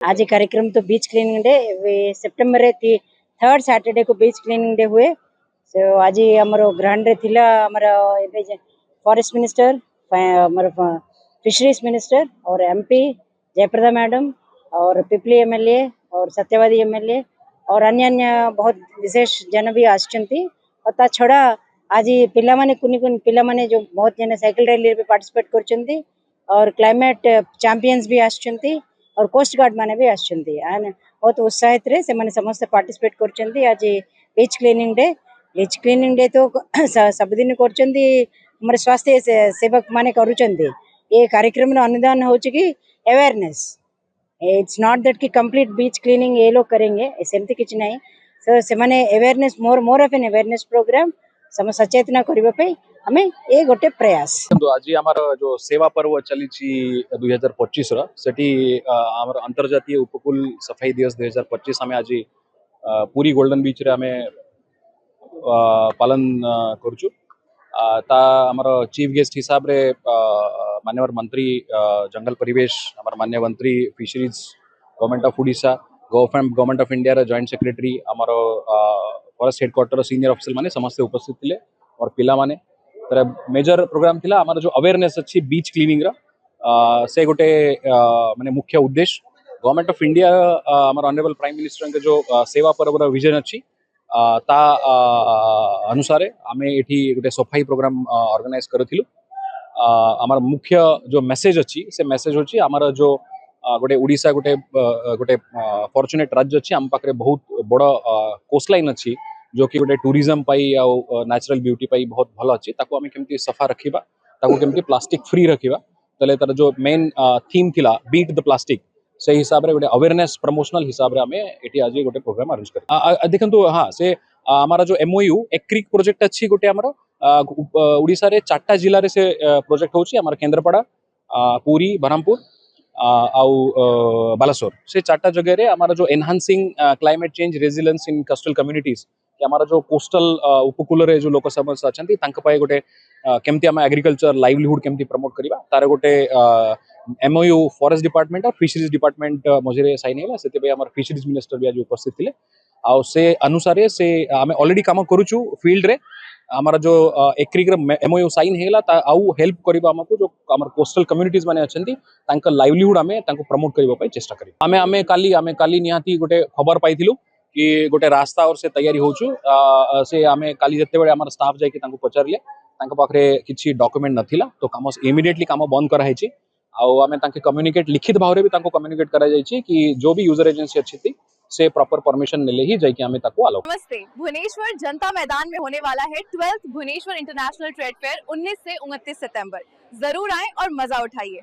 आज ये कार्यक्रम तो बीच cleaning day September 3rd Saturday को बीच क्लीनिंग डे हुए। सो आज आमर ग्रांड रे थिला आमर फॉरेस्ट मिनिस्टर आमर फिशरीज मिनिस्टर और एमपी जयप्रदा मैडम और पिपली एमएलए और सत्यवादी एमएलए और अन्य अन्य बहुत विशेष जन भी आछंती। और ता छड़ा आज पिला माने कुनी कुनी पिला माने जो बहुत जन साइकिल रैली पे पार्टिसिपेट करछंती और क्लाइमेट चैंपियंस भी आछंती और कोस्ट गार्ड माने भी आछंती। आन बहुत उत्साहित रे से माने समस्त पार्टिसिपेट करछंती। आज बीच क्लीनिंग डे तो सब दिन करछंती हमर स्वास्थ्य सेवक माने करूछंती। ये कार्यक्रम रो अनुदान होछि कि अवेयरनेस, इट्स नॉट दैट कि कंप्लीट बीच क्लीनिंग ये लोग करेंगे सेमती किछ नहीं। सो से माने awareness more of an awareness program सम सचेतना करबा पे हमें ए गोटे प्रयास। तो आज आमर जो सेवा पर्व चली 2025 सेठी आमर अंतर्जातीय उपकूल सफाई दिवस 2025 आम आज पूरी गोल्डन बीच रे आमे पालन करूछु। ता आमर चीफ गेस्ट हिसाब रे माननीय मंत्री जंगल परिवेश आमर माननीय मंत्री fisheries government of Odisha government of India रे जॉइंट सेक्रेटरी आमर फॉरेस्ट हेडक्वार्टर सीनियर ऑफिसर माने समस्त उपस्थित थिले और पिला माने तर मेजर प्रोग्राम थिला आमर जो अवेयरनेस अच्छी बीच क्लीनिंग रा से गोटे माने मुख्य उद्देश्य गवर्नमेंट ऑफ इंडिया आमर ऑनरेबल प्राइम मिनिस्टर के जो सेवा पर्व विजन अच्छी ता अनुसार आम ये गोटे सफाई प्रोग्राम ऑर्गेनाइज करथिलु। आमर मुख्य जो मेसेज अच्छी से मेसेज होची आमर जो गोटे ओडिशा गोटे गोटे फॉर्चुनेट राज्य अच्छी आम पाखरे बहुत बड़ कोस्टलाइन अच्छी जो कि गोटे टूरिज्म पाई आ नेचुरल ब्यूटी पाई बहुत भल अच्छी ताको आम केमती सफा रखिबा ताको केमती प्लास्टिक फ्री रखिबा तले तार जो मेन थीम थिला बीट द प्लास्टिक से हिसाब रे गोटे अवेयरनेस प्रमोशनल हिसाब रे आमे एटी आज गोटे प्रोग्राम अरेंज कर देखंतु। हाँ से हमारा जो एमओयू एक्रिक प्रोजेक्ट अच्छी गोटे आमर ओडिशा रे 4टा जिल्ला रे से प्रोजेक्ट होची आमर केंद्रपड़ा पुरी बरहमपुर आउ बालासोर से 4टा जगह रे हमारा जो एनहांसिंग क्लाइमेट चेंज रेजिलियंस इन कोस्टल कम्युनिटीज कि हमारा जो कोस्टल उपकूल रे जो लोक समस्त अछंती तांक पाए गोटे केमती हम एग्रीकल्चर लाइवलीहुड केमती प्रमोट करिबा तार गोटे एमओयू फॉरेस्ट डिपार्टमेंट और फिशरीज डिपार्टमेंट मझे साइन हैला सेते पे हमर फिशरीज मिनिस्टर भी आज उपस्थित थिले आ से अनुसार से आमे ऑलरेडी काम करूछु फील्ड रे हमारा जो एक्रिक एमओयू साइन हैला ता आउ हेल्प करिबा हमको जो हमर कोस्टल कम्युनिटीज माने अछंती तांक लाइवलीहुड आमे तांको प्रमोट करिबा पय चेष्टा करी। आमे काली निहाती गोटे खबर पाइथिलु कि गोटे रास्ता और से तैयारी होछु से आमे काली जत्ते बेले हमर स्टाफ जाय कि तांको पचारले तांको पाखरे किछि डॉक्यूमेंट नथिला तो काम इमीडिएटली काम बंद करा हैछि आउ आमे तांके कम्युनिकेट लिखित भावरे भी तांको कम्युनिकेट करा जायछि कि जो भी यूजर एजेंसी अछि से प्रॉपर परमिशन नेले ही जाय कि आमे ताको अलाउ। नमस्ते, भुवनेश्वर जनता मैदान में होने वाला है 12th Bhubaneswar international trade fair 19 से 29 सितंबर। जरूर आएं और मजा उठाइए।